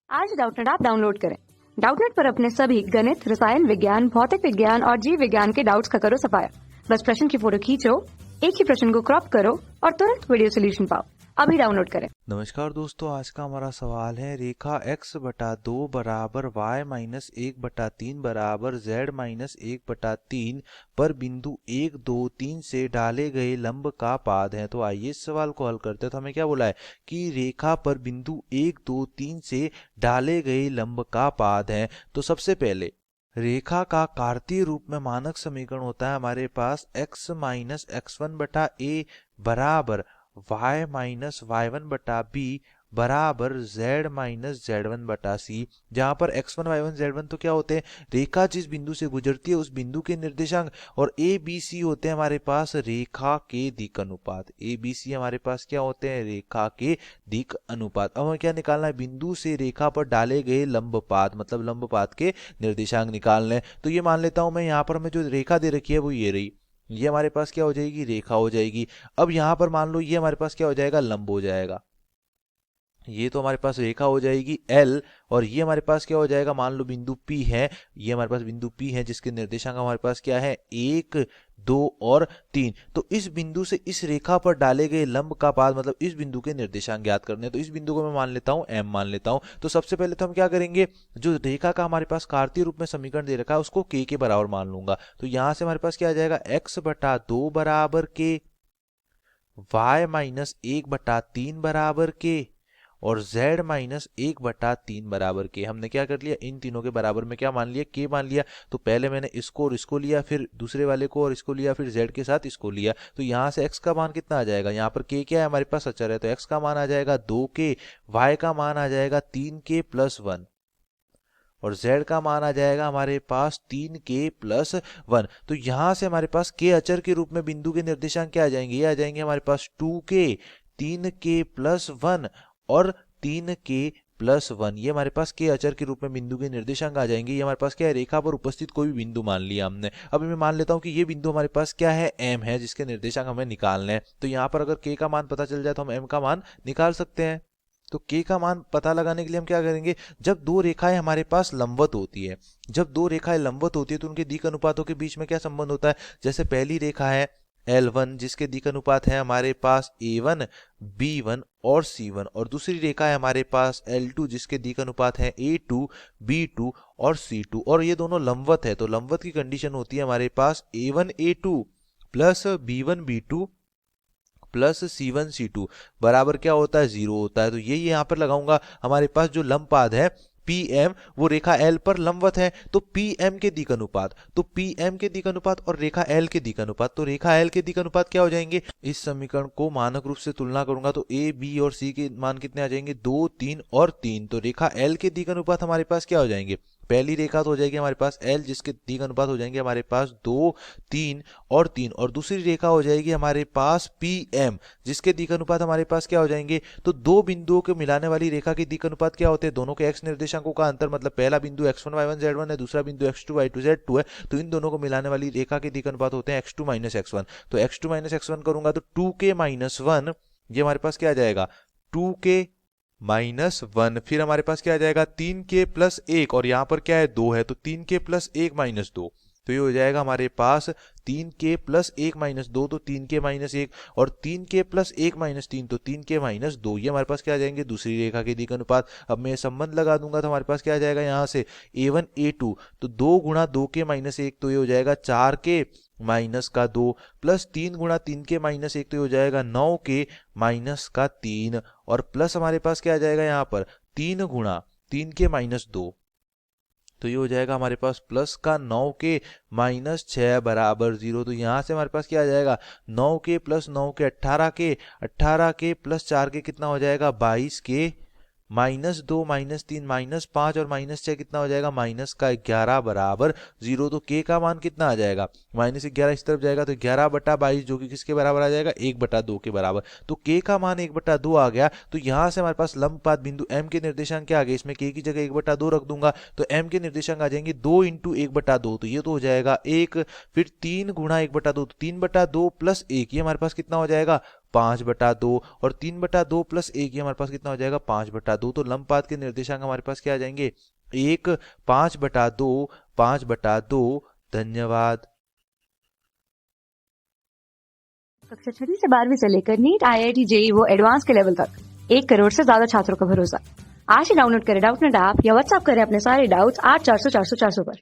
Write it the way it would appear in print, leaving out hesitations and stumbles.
आज Doubtnut app download करें। Doubtnut पर अपने सभी गणित, रसायन विज्ञान, भौतिक विज्ञान और जीव विज्ञान के डाउट्स का करो सफाया। बस प्रश्न की फोटो खींचो, एक ही प्रश्न को क्रॉप करो और तुरंत वीडियो सोल्यूशन पाओ। अभी डाउनलोड करें। नमस्कार दोस्तों, आज का हमारा सवाल है रेखा x/2 बराबर y-1/3 बराबर z-1/3 पर बिंदु 1, 2, 3 से डाले गए लंब का पाद है। तो आइए इस सवाल को हल करते हैं। तो हमें क्या बोला है कि रेखा पर बिंदु 1, 2, 3 से डाले गए लंब का पाद है। तो सबसे पहले रेखा का कार्तीय रूप में मानक समीकरण होता है हमारे पास x माइनस x1 बटा a बराबर y माइनस y1 बटा b बराबर z माइनस z1 बटा c। जहां पर x1 y1 z1 तो क्या होते हैं, रेखा जिस बिंदु से गुजरती है उस बिंदु के निर्देशांक, और a b c होते हैं हमारे पास रेखा के दिक् अनुपात। a b c हमारे पास क्या होते हैं, रेखा के दिक् अनुपात। अब हमें क्या निकालना है, बिंदु से रेखा पर डाले गए लंबपात, मतलब लंबपात के निर्देशांक निकालने हैं। तो ये मान लेता हूं मैं, यहाँ पर हमें जो रेखा दे रखी है वो ये रही, ये हमारे पास क्या हो जाएगी, रेखा हो जाएगी। अब यहां पर मान लो ये हमारे पास क्या हो जाएगा, लंब हो जाएगा। ये तो हमारे पास रेखा हो जाएगी L, और ये हमारे पास क्या हो जाएगा, मान लो बिंदु P है, ये हमारे पास बिंदु P है जिसके निर्देशांक हमारे पास क्या है, 1, 2 और 3। तो इस बिंदु से इस रेखा पर डाले गए लंब का पाद, मतलब इस बिंदु के निर्देशांक ज्ञात करने हैं। तो इस बिंदु को मैं मान लेता हूं M मान लेता हूं। तो सबसे पहले तो हम क्या करेंगे, जो रेखा का हमारे पास कार्तीय रूप में समीकरण दे रखा है उसको K के बराबर मान लूंगा। तो यहां से हमारे पास क्या आ जाएगा, x/2 बराबर K, y-1/3 बराबर K और z-1/3 बराबर के। हमने क्या कर लिया, इन तीनों के बराबर में क्या मान लिया, k मान लिया। तो पहले मैंने इसको और इसको लिया, फिर दूसरे वाले को और इसको लिया, फिर z के साथ इसको लिया। तो यहाँ से x का मान कितना आ जाएगा, यहाँ पर k क्या है हमारे पास, अचर है, तो x का मान आ जाएगा 2k, y का मान आ जाएगा 3k प्लस 1 और z का मान आ जाएगा हमारे पास 3k प्लस 1। तो यहां से हमारे पास k अचर के रूप में बिंदु के निर्देशांक क्या आ जाएंगे, ये आ जाएंगे हमारे पास 2k, 3k प्लस 1 और 3k प्लस 1। ये हमारे पास के अचर के रूप में बिंदु के निर्देशांक आ जाएंगे। ये हमारे पास क्या है, रेखा पर उपस्थित कोई भी बिंदु मान लिया हमने। अब मैं मान लेता हूं कि ये बिंदु हमारे पास क्या है, m है, जिसके निर्देशांक हमें निकालने हैं। तो यहाँ पर अगर k का मान पता चल जाए तो हम m का मान निकाल सकते हैं। तो k का मान पता लगाने के लिए हम क्या करेंगे, जब दो रेखाएं हमारे पास लंबवत होती है, जब दो रेखाएं लंबवत होती है तो उनके दिक् अनुपातों के बीच में क्या संबंध होता है। जैसे पहली रेखा है L1 जिसके दिक् अनुपात है हमारे पास A1, B1 और C1, और दूसरी रेखा है हमारे पास L2 जिसके दिक् अनुपात है A2, B2 और C2, और ये दोनों लंबवत है। तो लंबवत की कंडीशन होती है हमारे पास A1 A2 plus B1 B2 plus C1 C2 बराबर क्या होता है, 0 होता है। तो यही यहाँ पर लगाऊंगा, हमारे पास जो लंबपाद है PM वो रेखा L पर लंबवत है, तो PM के दिक् अनुपात, तो PM के दिक् अनुपात और रेखा L के दिक् अनुपात, तो रेखा L के दिक् अनुपात क्या हो जाएंगे। इस समीकरण को मानक रूप से तुलना करूंगा तो A, B और C के मान कितने आ जाएंगे, 2, 3 और 3। तो रेखा L के दिक् अनुपात हमारे पास क्या हो जाएंगे, पहली रेखा तो हो जाएगी हमारे पास L जिसके दिक् अनुपात हो जाएंगे हमारे पास 2, 3 और 3, और दूसरी रेखा हो जाएगी हमारे पास PM जिसके दिक् अनुपात हमारे पास क्या हो जाएंगे। तो दो बिंदुओं को मिलाने वाली रेखा के दिक् अनुपात क्या होते हैं, दोनों के x निर्देशांकों का अंतर, मतलब पहला बिंदु x1 y1 z1 है, दूसरा बिंदु x2 y2 z2 है। तो इन दोनों को मिलाने वाली रेखा के दिक् अनुपात होते हैं x2 माइनस x1। तो x2 माइनस x1 करूंगा तो 2k माइनस 1, ये हमारे पास क्या आ जाएगा, 2k माइनस 1। फिर हमारे पास क्या आ जाएगा, 3k प्लस 1, और यहाँ पर क्या है, 2 है, तो 3k प्लस 1 माइनस 2। तो ये हो जाएगा हमारे पास 3k प्लस 1 माइनस 2, तो 3k माइनस 1, और 3k प्लस 1 माइनस 3, तो 3k माइनस 2। ये हमारे पास क्या आ जाएंगे, दूसरी रेखा के दिक् अनुपात। अब मैं संबंध लगा दूंगा तो हमारे पास क्या आ जाएगा, यहाँ से A1 A2 तो 2 गुणा 2k माइनस 1, तो ये हो जाएगा 4k माइनस का 2 प्लस 3 गुणा 3k माइनस 1, तो ये हो जाएगा 9k माइनस का 3, और प्लस हमारे पास क्या आ जाएगा यहाँ पर 3 गुणा 3k माइनस 2, तो ये हो जाएगा हमारे पास प्लस का 9k माइनस 6 बराबर 0। तो यहाँ से हमारे पास क्या आ जाएगा, 9k plus 9k 18k, 18k plus 4k कितना हो जाएगा, 22k माइनस 2 माइनस 3 माइनस 5 और माइनस 6 कितना हो जाएगा, माइनस का 11 बराबर 0। तो k का मान कितना आ जाएगा, माइनस 11 इस तरफ जाएगा तो 11/22 जो कि किसके बराबर आ जाएगा, 1/2 के बराबर। तो k का मान 1/2 आ गया। तो यहाँ से हमारे पास लंबपात बिंदु m के निर्देशांक क्या आ गए, इसमें k की जगह 1/2 रख दूंगा तो m के निर्देशांक आ जाएंगे 2 इंटू 1/2, तो ये तो हो जाएगा 1, फिर 3 गुणा 1/2, तो 3/2 प्लस 1, ये हमारे पास कितना हो जाएगा, 5/2 और 3/2 प्लस 1 ये हमारे पास कितना हो जाएगा 5/2। तो लंबपात के निर्देशांक हमारे पास क्या आ जाएंगे 1 5/2 5/2। धन्यवाद। कक्षा 6वीं से 12वीं से लेकर नीट, IIT, JEE वो एडवांस के लेवल तक 1 करोड़ से ज्यादा छात्रों का भरोसा। आज ही डाउनलोड करें डाउटनेट ऐप या व्हाट्सएप करें अपने सारे डाउट्स 8400 400 400 पर।